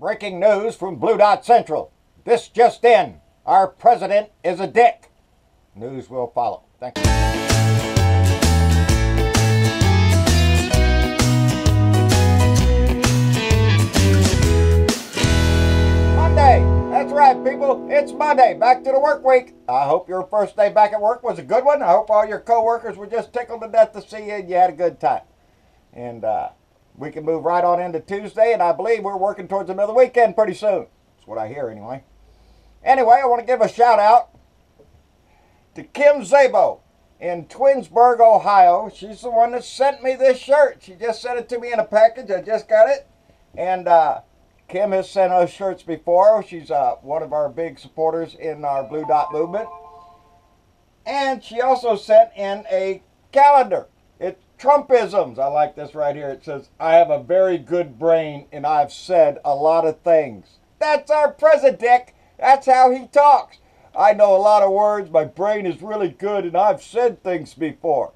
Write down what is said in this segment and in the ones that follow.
Breaking news from Blue Dot Central. This just in. Our president is a dick. News will follow. Thank you. Monday. That's right, people. It's Monday. Back to the work week. I hope your first day back at work was a good one. I hope all your co-workers were just tickled to death to see you and you had a good time. And we can move right on into Tuesday, and I believe we're working towards another weekend pretty soon. That's what I hear anyway. Anyway, I want to give a shout out to Kim Zabo in Twinsburg, Ohio. She's the one that sent me this shirt. She just sent it to me in a package. I just got it. And Kim has sent us shirts before. She's one of our big supporters in our Blue Dot movement. And she also sent in a calendar. It's Trumpisms. I like this right here. It says, I have a very good brain and I've said a lot of things. That's our president. That's how he talks. I know a lot of words. My brain is really good and I've said things before.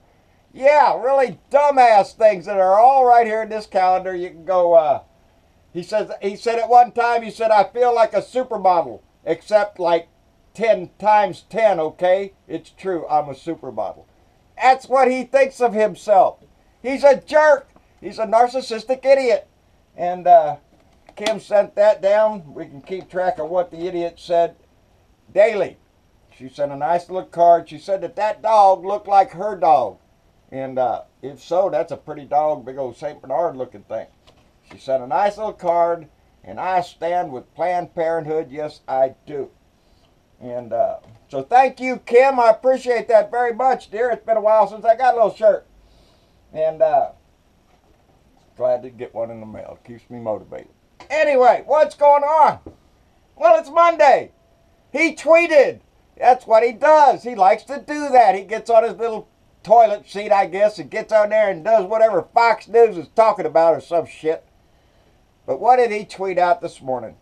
Yeah, really dumbass things that are all right here in this calendar. You can go, he said at one time, he said, I feel like a supermodel, except like 10 times 10, okay? It's true, I'm a supermodel. That's what he thinks of himself. He's a jerk. He's a narcissistic idiot. And Kim sent that down. We can keep track of what the idiot said daily. She sent a nice little card. She said that dog looked like her dog. And if so, that's a pretty dog, big old St. Bernard looking thing. She sent a nice little card, and I stand with Planned Parenthood. Yes, I do. And so thank you, Kim. I appreciate that very much, dear. It's been a while since I got a little shirt. And glad to get one in the mail. It keeps me motivated. Anyway, what's going on? Well, it's Monday. He tweeted. That's what he does. He likes to do that. He gets on his little toilet seat, I guess, and gets on there and does whatever Fox News is talking about or some shit. But what did he tweet out this morning?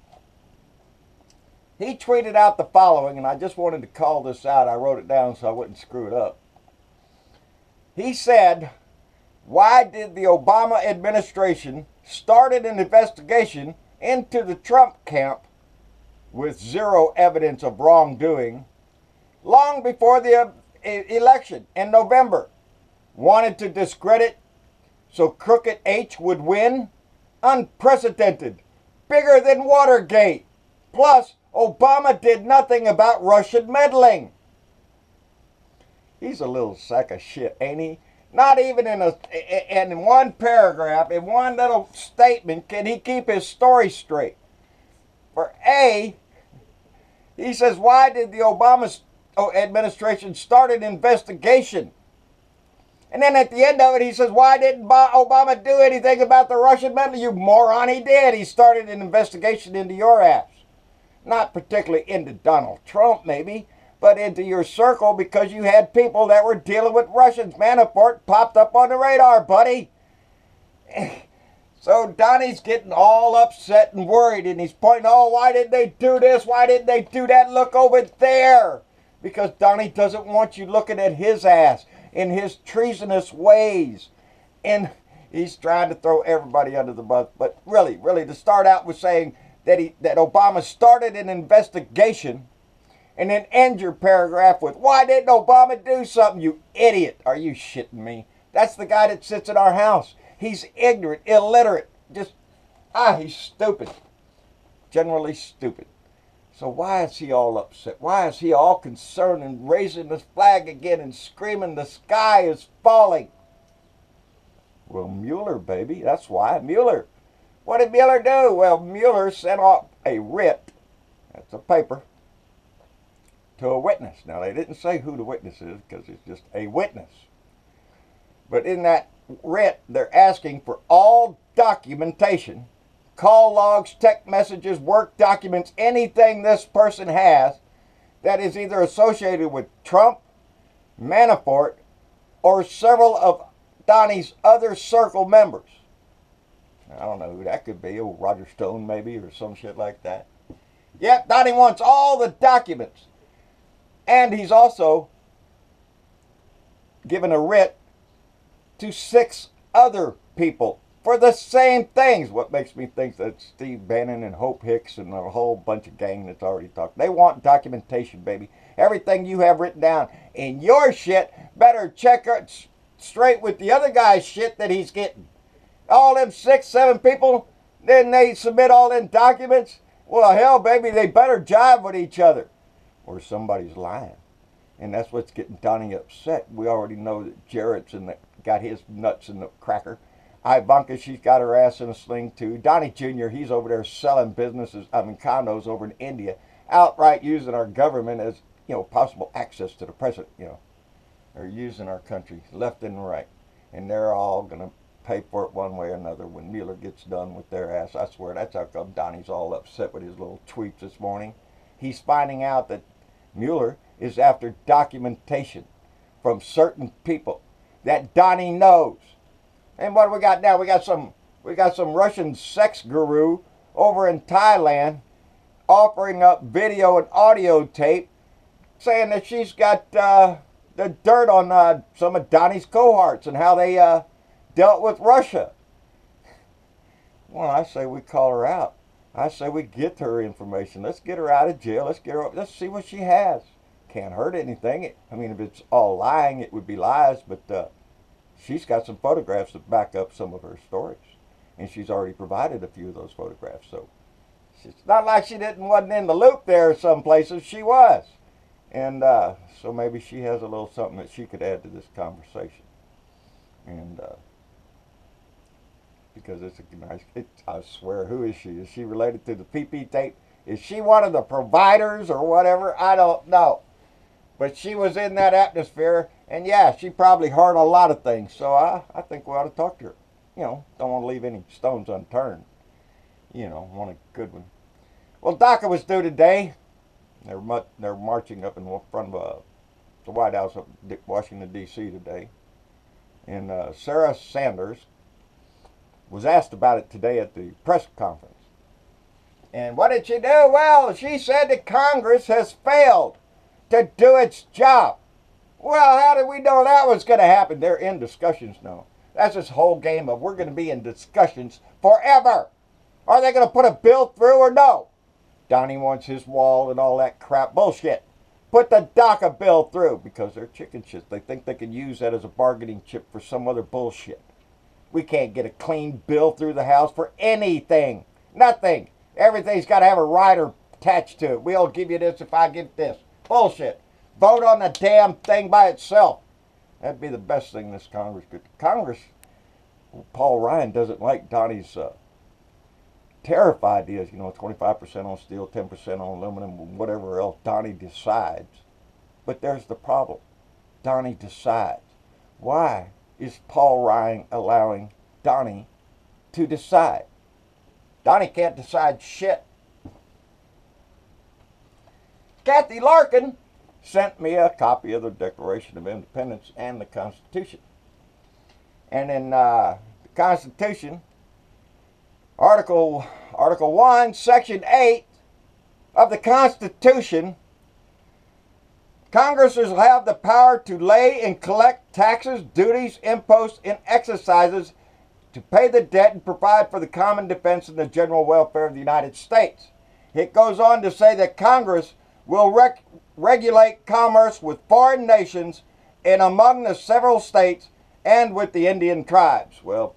He tweeted out the following, and I just wanted to call this out. I wrote it down so I wouldn't screw it up. He said, why did the Obama administration start an investigation into the Trump camp with zero evidence of wrongdoing long before the election in November? Wanted to discredit so Crooked H would win? Unprecedented. Bigger than Watergate. Plus, Obama did nothing about Russian meddling. He's a little sack of shit, ain't he? Not even in one paragraph, in one little statement, can he keep his story straight. For A, he says, why did the Obama administration start an investigation? And then at the end of it, he says, why didn't Obama do anything about the Russian meddling? You moron, he did. He started an investigation into your ass. Not particularly into Donald Trump, maybe, but into your circle because you had people that were dealing with Russians. Manafort popped up on the radar, buddy. So Donnie's getting all upset and worried, and he's pointing, oh, why didn't they do this? Why didn't they do that? Look over there. Because Donnie doesn't want you looking at his ass in his treasonous ways. And he's trying to throw everybody under the bus. But really, to start out with saying that Obama started an investigation, and then end your paragraph with, why didn't Obama do something, you idiot? Are you shitting me? That's the guy that sits in our house. He's ignorant, illiterate, he's stupid. Generally stupid. So why is he all upset? Why is he all concerned and raising the flag again and screaming the sky is falling? Well, Mueller, baby, that's why. Mueller. What did Mueller do? Well, Mueller sent off a writ, that's a paper, to a witness. Now, they didn't say who the witness is because it's just a witness. But in that writ, they're asking for all documentation, call logs, text messages, work documents, anything this person has that is either associated with Trump, Manafort, or several of Donnie's other circle members. I don't know who that could be. Oh, Roger Stone maybe, or some shit like that. Yep, Donnie wants all the documents. And he's also given a writ to 6 other people for the same things. What makes me think that Steve Bannon and Hope Hicks and a whole bunch of gang that's already talked. They want documentation, baby. Everything you have written down in your shit better check it straight with the other guy's shit that he's getting. All them 6, 7 people, then they submit all them documents. Well, hell, baby, they better jive with each other, or somebody's lying. And that's what's getting Donnie upset. We already know that Jarrett's got his nuts in the cracker. Ivanka, she's got her ass in a sling too. Donnie Jr., he's over there selling condos over in India, outright using our government as, possible access to the president, They're using our country left and right. And they're all going to pay for it one way or another when Mueller gets done with their ass. I swear, that's how come Donnie's all upset with his little tweets this morning. He's finding out that Mueller is after documentation from certain people that Donnie knows. And what do we got now? We got some Russian sex guru over in Thailand offering up video and audio tape saying that she's got the dirt on some of Donnie's cohorts and how they dealt with Russia. Well, I say we call her out. I say we get her information. Let's get her out of jail. Let's see what she has. Can't hurt anything. I mean, if it's all lying, it would be lies, but she's got some photographs that back up some of her stories. And she's already provided a few of those photographs. So it's not like she wasn't in the loop there some places. She was. And so maybe she has a little something that she could add to this conversation. And because it's a nice, I swear, who is she? Is she related to the PP tape? Is she one of the providers or whatever? I don't know. But she was in that atmosphere, and yeah, she probably heard a lot of things. So I think we ought to talk to her. Don't want to leave any stones unturned. Want a good one. Well, DACA was due today. They're marching up in front of the White House of Washington, D.C. today. And Sarah Sanders was asked about it today at the press conference. And what did she do? Well, she said that Congress has failed to do its job. Well, how did we know that was going to happen? They're in discussions now. That's this whole game of we're going to be in discussions forever. Are they going to put a bill through or no? Donnie wants his wall and all that crap. Bullshit. Put the DACA bill through because they're chicken shit. They think they can use that as a bargaining chip for some other bullshit. We can't get a clean bill through the House for anything. Nothing. Everything's got to have a rider attached to it. We'll give you this if I give this. Bullshit. Vote on the damn thing by itself. That'd be the best thing this Congress could. Paul Ryan doesn't like Donnie's tariff ideas. 25% on steel, 10% on aluminum, whatever else Donnie decides. But there's the problem. Donnie decides. Why is Paul Ryan allowing Donnie to decide? Donnie can't decide shit. Kathy Larkin sent me a copy of the Declaration of Independence and the Constitution. And in the Constitution, Article 1, Section 8 of the Constitution, Congress will have the power to lay and collect taxes, duties, imposts, and exercises to pay the debt and provide for the common defense and the general welfare of the United States. It goes on to say that Congress will regulate commerce with foreign nations and among the several states and with the Indian tribes. Well,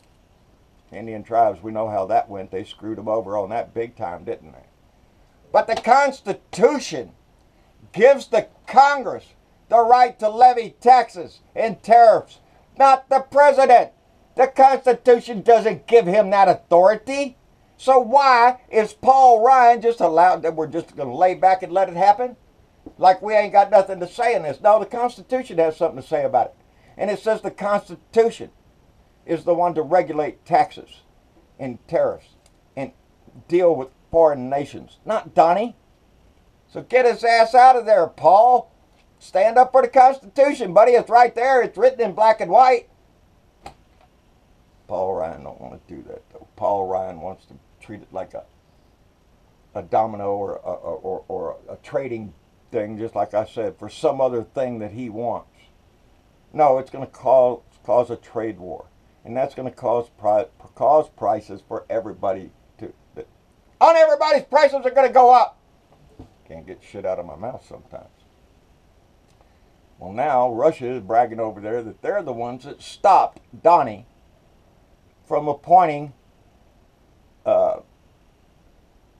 Indian tribes, we know how that went. They screwed them over on that big time, didn't they? But the Constitution gives the Congress the right to levy taxes and tariffs, not the president. The Constitution doesn't give him that authority. So why is Paul Ryan just allowed that we're just going to lay back and let it happen? Like we ain't got nothing to say in this. No, the Constitution has something to say about it. And it says the Constitution is the one to regulate taxes and tariffs and deal with foreign nations, not Donnie. So get his ass out of there, Paul. Stand up for the Constitution, buddy. It's right there. It's written in black and white. Paul Ryan don't want to do that, though. Paul Ryan wants to treat it like a domino or a trading thing, just like I said, for some other thing that he wants. No, it's going to cause a trade war. And that's going to cause prices for everybody to... On everybody's prices are going to go up. Can't get shit out of my mouth sometimes. Well, now Russia is bragging over there that they're the ones that stopped Donnie from appointing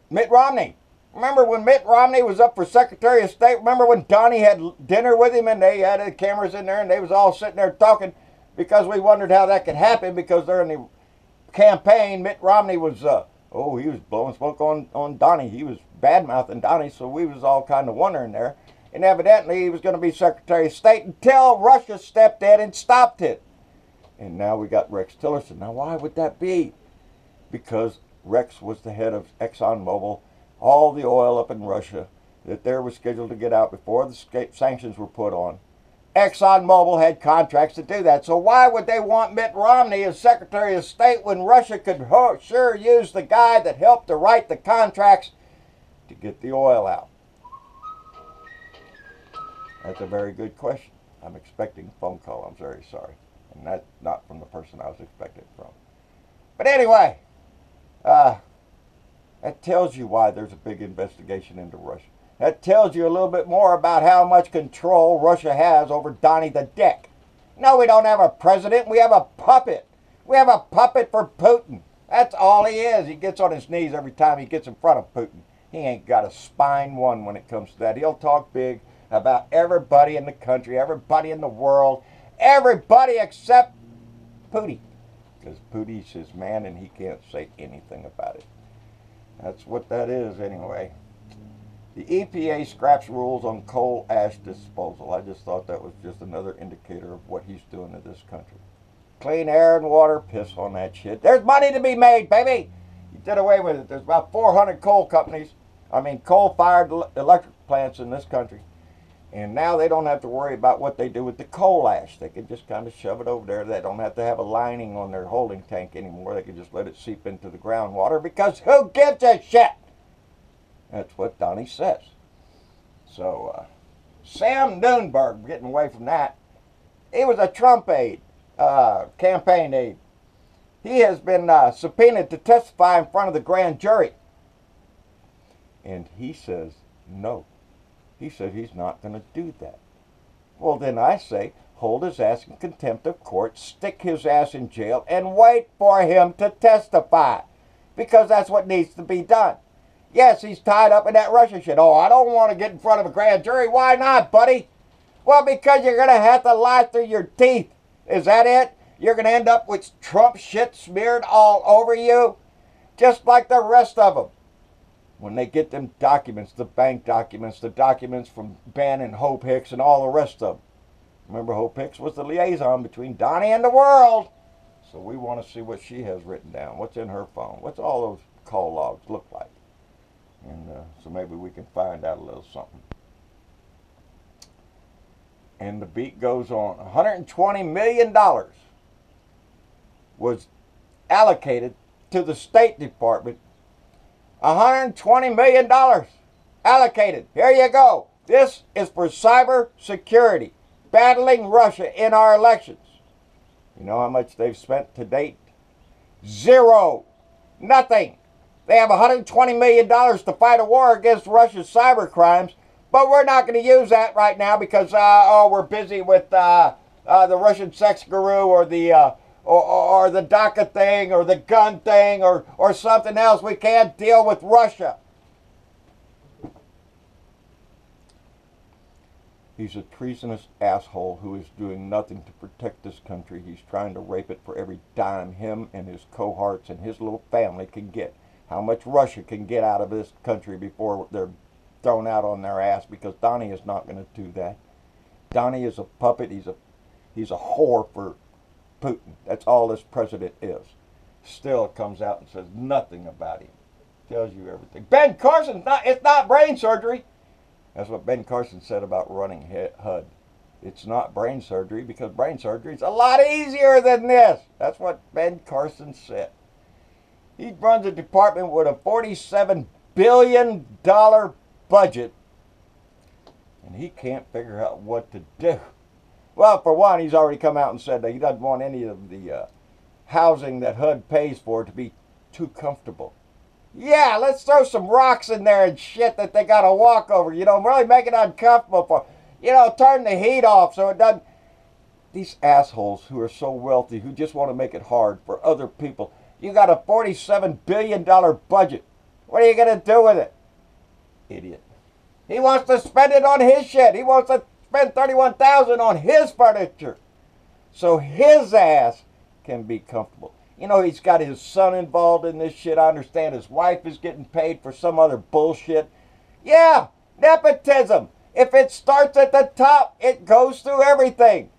Mitt Romney. Remember when Mitt Romney was up for Secretary of State? Remember when Donnie had dinner with him and they had the cameras in there and they was all sitting there talking because we wondered how that could happen because during the campaign, Mitt Romney was, he was blowing smoke on Donnie. He was bad-mouthing Donnie, so we was all kind of wondering there. And evidently he was going to be Secretary of State until Russia stepped in and stopped it. And now we got Rex Tillerson. Now why would that be? Because Rex was the head of ExxonMobil, all the oil up in Russia that there was scheduled to get out before the sanctions were put on. ExxonMobil had contracts to do that. So why would they want Mitt Romney as Secretary of State when Russia could sure use the guy that helped to write the contracts to get the oil out? That's a very good question. I'm expecting a phone call. I'm very sorry. And that's not from the person I was expecting it from. But anyway, that tells you why there's a big investigation into Russia. That tells you a little bit more about how much control Russia has over Donnie the Dick. No, we don't have a president. We have a puppet. We have a puppet for Putin. That's all he is. He gets on his knees every time he gets in front of Putin. He ain't got a spine one when it comes to that. He'll talk big about everybody in the country, everybody in the world, everybody except Putin. Because Putin's his man and he can't say anything about it. That's what that is anyway. The EPA scraps rules on coal ash disposal. I just thought that was just another indicator of what he's doing to this country. Clean air and water, piss on that shit. There's money to be made, baby. You did away with it. There's about 400 coal-fired electric plants in this country. And now they don't have to worry about what they do with the coal ash. They can just kind of shove it over there. They don't have to have a lining on their holding tank anymore. They can just let it seep into the groundwater because who gives a shit? That's what Donnie says. So, Sam Nunberg, getting away from that, he was a Trump aide, campaign aide. He has been subpoenaed to testify in front of the grand jury. And he says no. He said he's not going to do that. Well, then I say, hold his ass in contempt of court, stick his ass in jail, and wait for him to testify. Because that's what needs to be done. Yes, he's tied up in that Russia shit. Oh, I don't want to get in front of a grand jury. Why not, buddy? Well, because you're going to have to lie through your teeth. Is that it? You're going to end up with Trump shit smeared all over you? Just like the rest of them. When they get them documents, the bank documents, the documents from Ben and Hope Hicks and all the rest of them. Remember, Hope Hicks was the liaison between Donnie and the world. So we want to see what she has written down. What's in her phone? What's all those call logs look like? And so maybe we can find out a little something. And the beat goes on. $120 million was allocated to the State Department. $120 million allocated. Here you go. This is for cyber security, battling Russia in our elections. You know how much they've spent to date? Zero. Nothing. They have $120 million to fight a war against Russia's cyber crimes, but we're not going to use that right now because we're busy with the Russian sex guru or the DACA thing or the gun thing or something else. We can't deal with Russia. He's a treasonous asshole who is doing nothing to protect this country. He's trying to rape it for every dime him and his cohorts and his little family can get. How much Russia can get out of this country before they're thrown out on their ass, because Donnie is not going to do that. Donnie is a puppet. He's a whore for Putin. That's all this president is. Still comes out and says nothing about him. Tells you everything. Ben Carson, it's not brain surgery. That's what Ben Carson said about running HUD. It's not brain surgery because brain surgery is a lot easier than this. That's what Ben Carson said. He runs a department with a $47 billion budget, and he can't figure out what to do. Well, for one, he's already come out and said that he doesn't want any of the housing that HUD pays for to be too comfortable. Yeah, let's throw some rocks in there and shit that they got to walk over. Really make it uncomfortable for, turn the heat off so it doesn't. These assholes who are so wealthy, who just want to make it hard for other people. You got a $47 billion budget. What are you going to do with it? Idiot. He wants to spend it on his shit. He wants to spend $31,000 on his furniture. So his ass can be comfortable. He's got his son involved in this shit. I understand his wife is getting paid for some other bullshit. Yeah, nepotism. If it starts at the top, it goes through everything.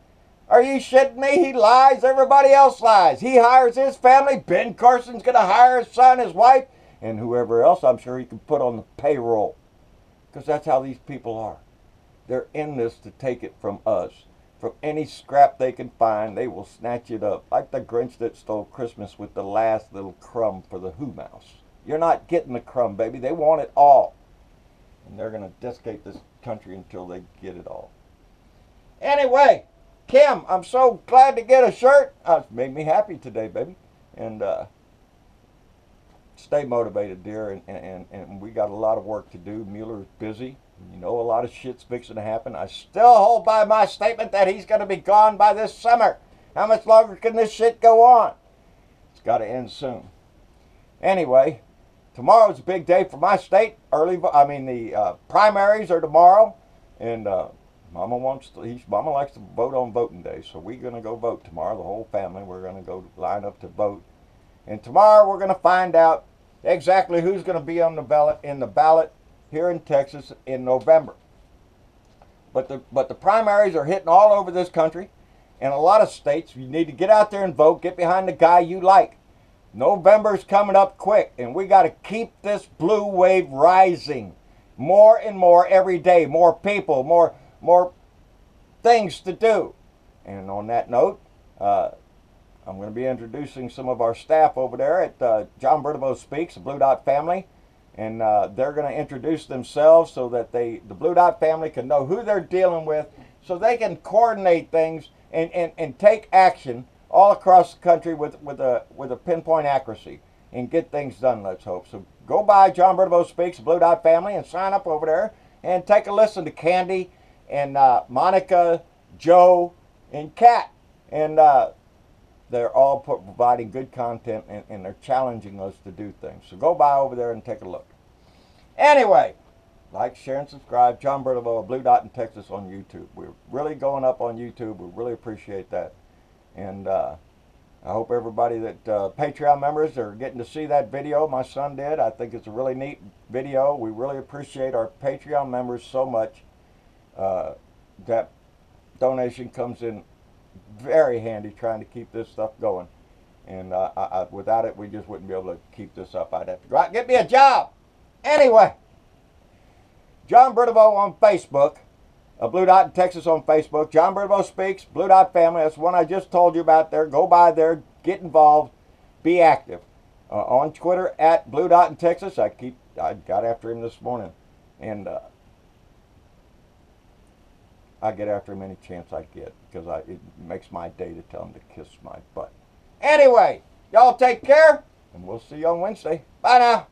Are you shitting me? He lies. Everybody else lies. He hires his family. Ben Carson's going to hire his son, his wife, and whoever else I'm sure he can put on the payroll. Because that's how these people are. They're in this to take it from us. From any scrap they can find, they will snatch it up. Like the Grinch that stole Christmas with the last little crumb for the Who Mouse. You're not getting the crumb, baby. They want it all. And they're going to desecrate this country until they get it all. Anyway, Kim, I'm so glad to get a shirt. It made me happy today, baby. And stay motivated, dear. And we got a lot of work to do. Mueller is busy. A lot of shit's fixing to happen. I still hold by my statement that he's going to be gone by this summer. How much longer can this shit go on? It's got to end soon. Anyway, tomorrow's a big day for my state. The primaries are tomorrow, and Mama likes to vote on voting day, so we're going to go vote tomorrow. The whole family, we're going to go line up to vote, and tomorrow we're going to find out exactly who's going to be on the ballot here in Texas in November. But the primaries are hitting all over this country, and a lot of states. You need to get out there and vote. Get behind the guy you like. November's coming up quick, and we got to keep this blue wave rising more and more every day. More people, more things to do. And on that note, I'm going to be introducing some of our staff over there at John Bertabo Speaks, the Blue Dot family. And they're going to introduce themselves so that the Blue Dot family can know who they're dealing with, so they can coordinate things and take action all across the country with a pinpoint accuracy and get things done, let's hope. So go by John Bertabo Speaks, the Blue Dot family, and sign up over there and take a listen to Candy and Monica, Joe, and Kat. And they're all providing good content, and they're challenging us to do things. So go by over there and take a look. Anyway, like, share, and subscribe. John Bertabo, Blue Dot in Texas on YouTube. We're really going up on YouTube. We really appreciate that. And I hope everybody that Patreon members are getting to see that video. My son did. I think it's a really neat video. We really appreciate our Patreon members so much. That donation comes in very handy trying to keep this stuff going. And without it, we just wouldn't be able to keep this up. I'd have to go out and get me a job. Anyway, John Bertabo on Facebook, Blue Dot in Texas on Facebook, John Bertabo Speaks, Blue Dot family. That's the one I just told you about there. Go by there, get involved, be active. On Twitter at Blue Dot in Texas. I got after him this morning, and I get after him any chance I get, because it makes my day to tell him to kiss my butt. Anyway, y'all take care, and we'll see you on Wednesday. Bye now.